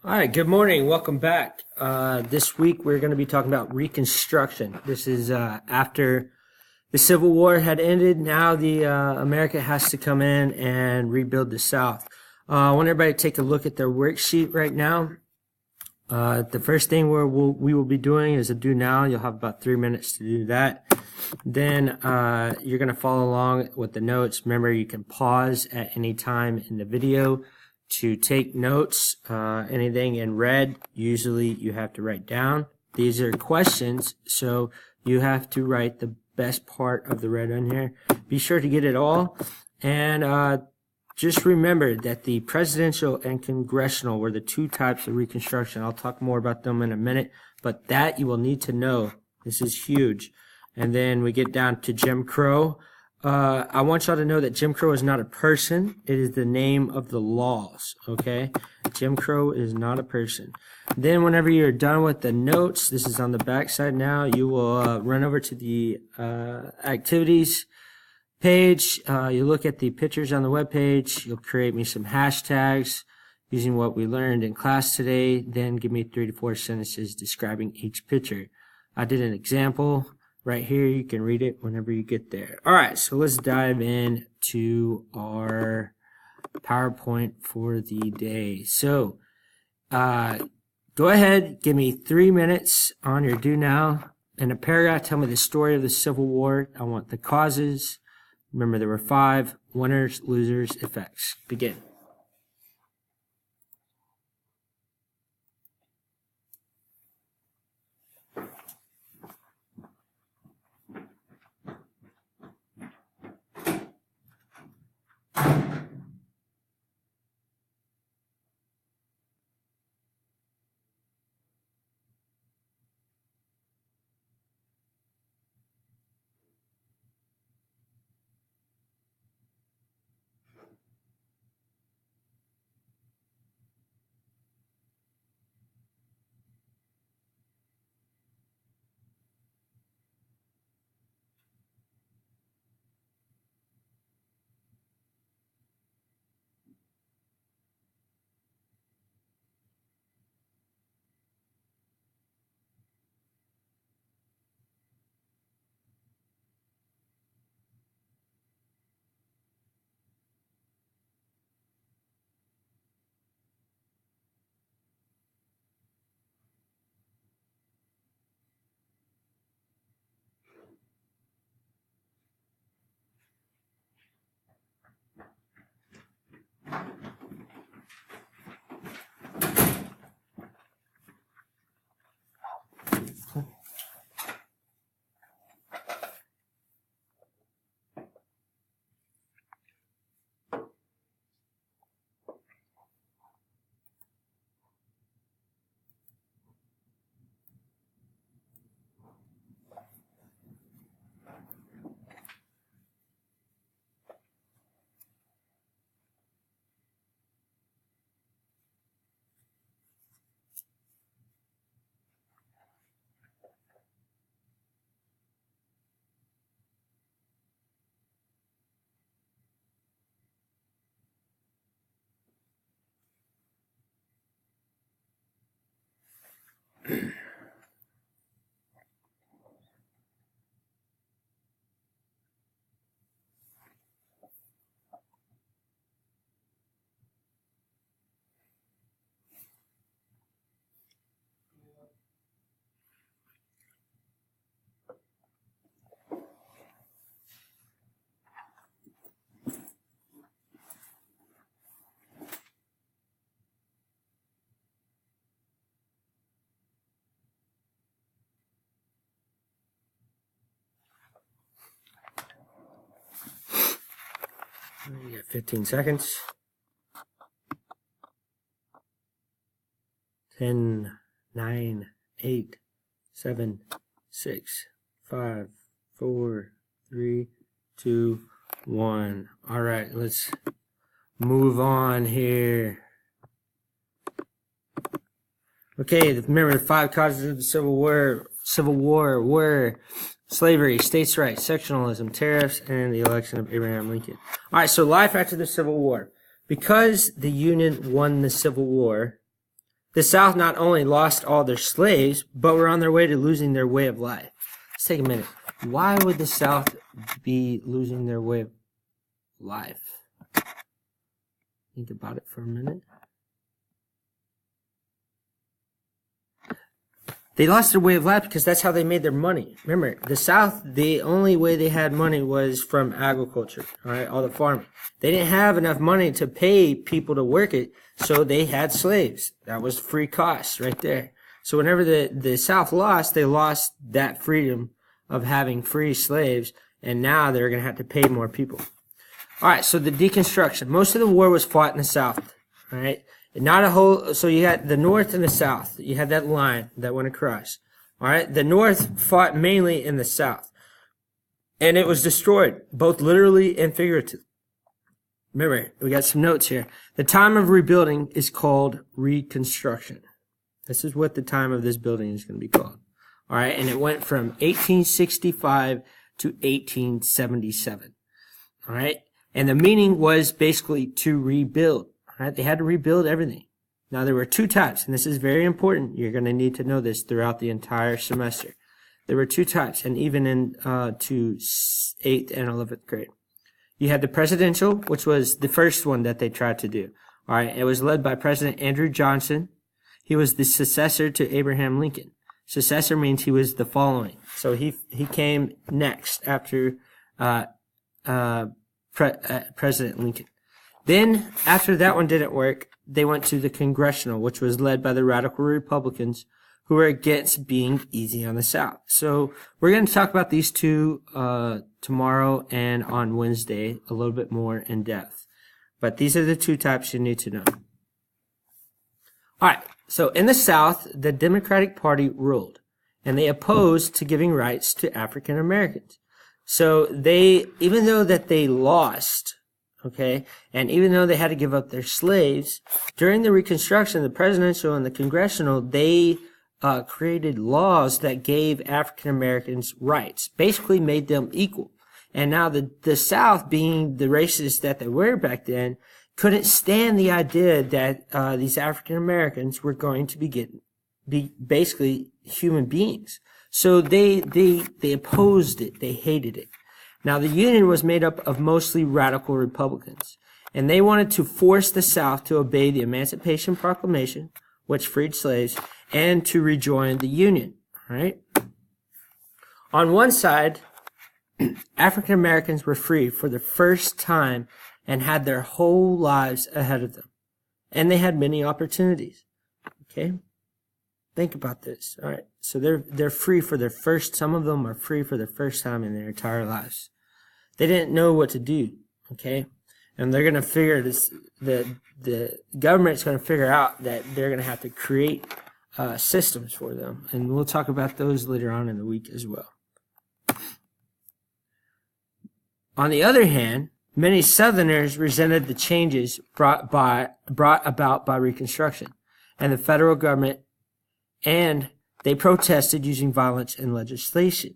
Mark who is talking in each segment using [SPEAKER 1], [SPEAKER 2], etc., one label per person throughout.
[SPEAKER 1] All right, good morning. Welcome back. This week we're going to be talking about Reconstruction. This is after the Civil War had ended. Now the America has to come in and rebuild the South. I want everybody to take a look at their worksheet right now. The first thing we will be doing is a do now. You'll have about 3 minutes to do that. Then you're going to follow along with the notes. Remember, you can pause at any time in the video to take notes. Anything in red, usually you have to write down. These are questions, so you have to write the best part of the red on here. Be sure to get it all. And just remember that the presidential and congressional were the two types of Reconstruction. I'll talk more about them in a minute, but that you will need to know. This is huge. And then we get down to Jim Crow. I want y'all to know that Jim Crow is not a person. It is the name of the laws, okay? Jim Crow is not a person. Then whenever you're done with the notes, this is on the back side now, you will run over to the activities page. You look at the pictures on the web page. You'll create me some hashtags using what we learned in class today. Then give me 3 to 4 sentences describing each picture. I did an example right here. You can read it whenever you get there. All right, so let's dive into our PowerPoint for the day. So go ahead, give me 3 minutes on your do now. In a paragraph, tell me the story of the Civil War. I want the causes. Remember, there were 5: winners, losers, effects. Begin. You got 15 seconds. 10, 9, 8, 7, 6, 5, 4, 3, 2, 1. All right, let's move on here. Okay, remember the 5 causes of the Civil War were slavery, states' rights, sectionalism, tariffs, and the election of Abraham Lincoln. All right, so life after the Civil War. Because the Union won the Civil War, the South not only lost all their slaves, but were on their way to losing their way of life. Let's take a minute. Why would the South be losing their way of life? Think about it for a minute. They lost their way of life because that's how they made their money. Remember, the South, the only way they had money was from agriculture, all right, all the farming. They didn't have enough money to pay people to work it, so they had slaves. That was free costs right there. So whenever the South lost, they lost that freedom of having free slaves, and now they're going to have to pay more people. All right, so the deconstruction. Most of the war was fought in the South, all right? Not a whole, so you had the North and the South. You had that line that went across. All right. The North fought mainly in the South. And it was destroyed, both literally and figuratively. Remember, we got some notes here. The time of rebuilding is called Reconstruction. This is what the time of this building is going to be called. All right. And it went from 1865 to 1877. All right. And the meaning was basically to rebuild. Right? They had to rebuild everything. Now, there were two types, and this is very important. You're going to need to know this throughout the entire semester. There were two types, and even in to 8th and 11th grade. You had the presidential, which was the first one that they tried to do. All right, it was led by President Andrew Johnson. He was the successor to Abraham Lincoln. Successor means he was the following. So he came next after President Lincoln. Then, after that one didn't work, they went to the congressional, which was led by the radical Republicans, who were against being easy on the South. So, we're going to talk about these two tomorrow and on Wednesday a little bit more in depth. But these are the two types you need to know. Alright, so in the South, the Democratic Party ruled, and they opposed to giving rights to African Americans. So, even though that they lost, okay, and even though they had to give up their slaves, during the Reconstruction, the presidential and the congressional, they created laws that gave African Americans rights, basically made them equal. And now the South, being the racists that they were back then, couldn't stand the idea that these African Americans were going to be basically human beings. So they opposed it. They hated it. Now, the Union was made up of mostly radical Republicans, and they wanted to force the South to obey the Emancipation Proclamation, which freed slaves, and to rejoin the Union, right? On one side, African Americans were free for the first time and had their whole lives ahead of them, and they had many opportunities, okay? Think about this. All right. So they're free for some of them are free for the first time in their entire lives. They didn't know what to do. Okay. And they're going to figure this, the government's going to figure out that they're going to have to create systems for them. And we'll talk about those later on in the week as well. On the other hand, many Southerners resented the changes brought about by Reconstruction and the federal government, and they protested using violence and legislation.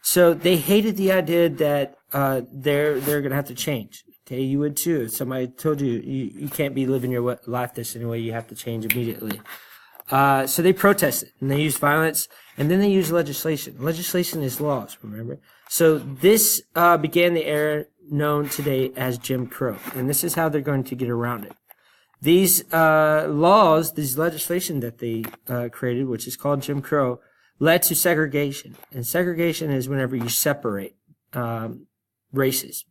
[SPEAKER 1] So they hated the idea that they're going to have to change. Okay, you would too. If somebody told you can't be living your life this anyway, you have to change immediately. So they protested, and they used violence, and then they used legislation. Legislation is laws, remember? So this began the era known today as Jim Crow, and this is how they're going to get around it. These laws, this legislation that they created, which is called Jim Crow, led to segregation. And segregation is whenever you separate races.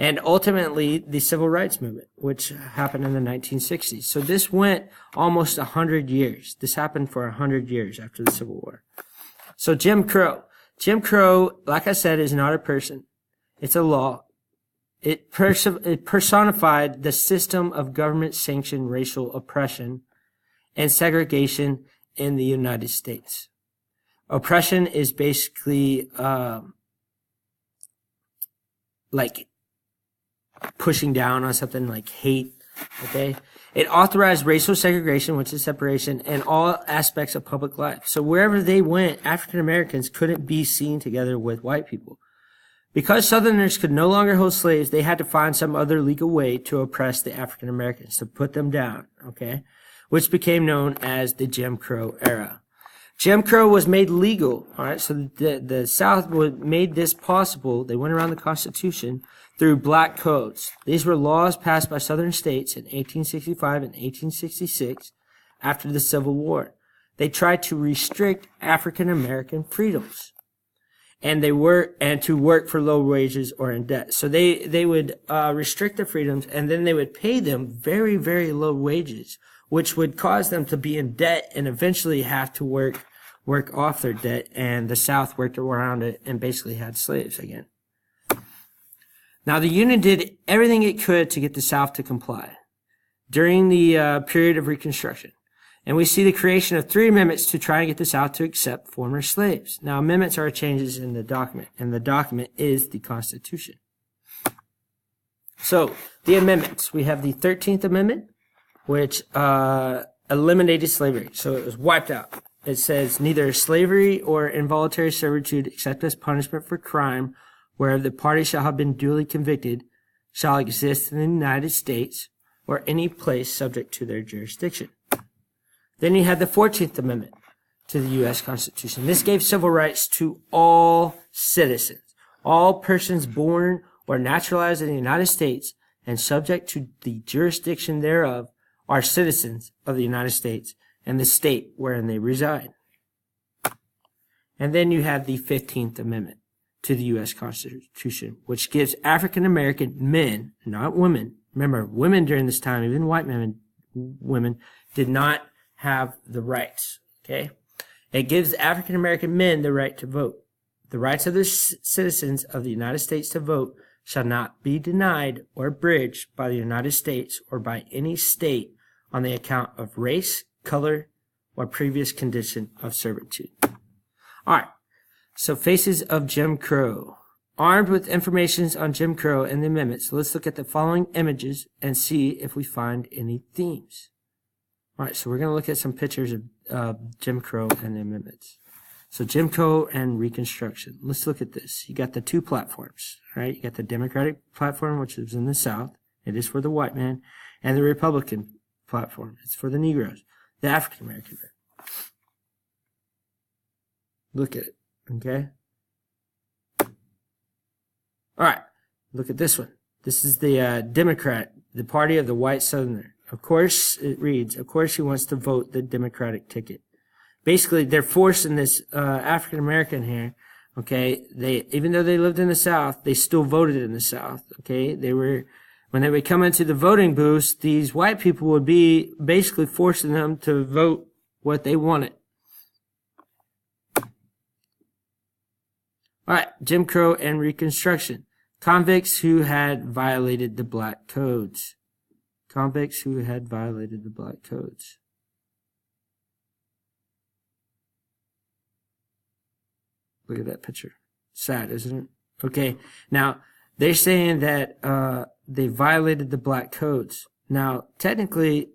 [SPEAKER 1] And ultimately, the Civil Rights Movement, which happened in the 1960s. So this went almost 100 years. This happened for 100 years after the Civil War. So Jim Crow. Jim Crow, like I said, is not a person. It's a law. It personified the system of government-sanctioned racial oppression and segregation in the United States. Oppression is basically like pushing down on something, like hate, okay? It authorized racial segregation, which is separation, in all aspects of public life. So wherever they went, African Americans couldn't be seen together with white people. Because Southerners could no longer hold slaves, they had to find some other legal way to oppress the African Americans, to put them down, okay? which became known as the Jim Crow era. Jim Crow was made legal, all right? So the South made this possible. They went around the Constitution through black codes. These were laws passed by Southern states in 1865 and 1866 after the Civil War. They tried to restrict African American freedoms, and to work for low wages or in debt. So they would restrict their freedoms, and then they would pay them very, very low wages, which would cause them to be in debt and eventually have to work off their debt. And the South worked around it and basically had slaves again. Now, the Union did everything it could to get the South to comply during the period of Reconstruction. And we see the creation of 3 amendments to try and get the South to accept former slaves. Now, amendments are changes in the document, and the document is the Constitution. So, the amendments. We have the 13th Amendment, which eliminated slavery. So it was wiped out. It says neither slavery or involuntary servitude except as punishment for crime whereof the party shall have been duly convicted shall exist in the United States or any place subject to their jurisdiction. Then you had the 14th Amendment to the U.S. Constitution. This gave civil rights to all citizens, all persons born or naturalized in the United States and subject to the jurisdiction thereof are citizens of the United States and the state wherein they reside. And then you have the 15th Amendment to the U.S. Constitution, which gives African American men, not women. Remember, women during this time, even white women, did not have the rights. Okay? It gives African American men the right to vote. The rights of the citizens of the United States to vote shall not be denied or abridged by the United States or by any state on the account of race, color, or previous condition of servitude. All right. So, faces of Jim Crow. Armed with information on Jim Crow and the amendments, let's look at the following images and see if we find any themes. All right, so we're going to look at some pictures of Jim Crow and the amendments. So, Jim Crow and Reconstruction. Let's look at this. You got the 2 platforms, right? You got the Democratic platform, which is in the South. It is for the white man. And the Republican platform. It's for the Negroes, the African American man. Look at it. Okay? Alright, look at this one. This is the Democrat, the party of the white Southerner. Of course, it reads, of course he wants to vote the Democratic ticket. Basically, they're forcing this African American here, okay? Even though they lived in the South, they still voted in the South, okay? When they would come into the voting booths, these white people would be basically forcing them to vote what they wanted. All right, Jim Crow and Reconstruction. Convicts who had violated the black codes. Convicts who had violated the black codes. Look at that picture. Sad, isn't it? Okay, now they're saying that they violated the black codes. Now, technically,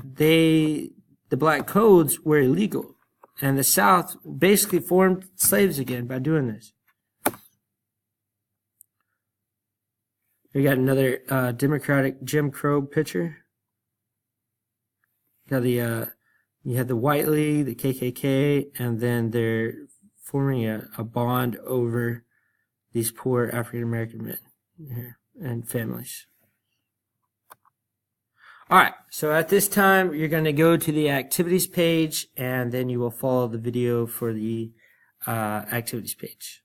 [SPEAKER 1] the black codes were illegal, and the South basically formed slaves again by doing this. We got another Democratic Jim Crow picture. You had the White League, the KKK, and then they're forming a bond over these poor African American men here and families. All right, so at this time, you're going to go to the activities page, and then you will follow the video for the activities page.